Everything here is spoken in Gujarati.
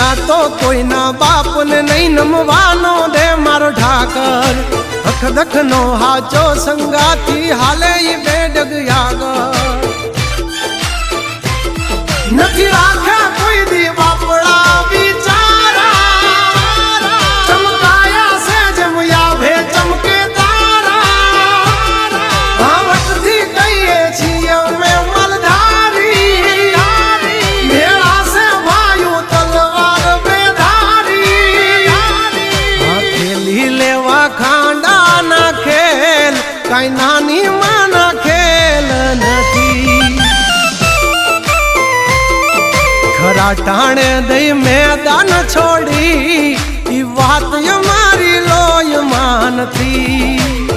પેલા તો કોઈના બાપને નહીં નમવાનો દે મારો ઠાકર અખ દખ નો હાચો સંગાથી હાલે ઈ બેડગ આગળ નથી રાખ્યા કોઈ દી બાપડા બિચારા ચમકાયા છે જેમ યાભે ચમકે તારા ભાવટથી કહીએ છીએ અમે મલધારી ભેળા છે વાયુ તલવાર બેધારી ખેલી લેવા ખાંડા ના ખેલ કઈ નાની માના ખેલ નથી ખરા ટાણે દઈ મેદાન છોડી ઈ વાત અમારી લોય માનતી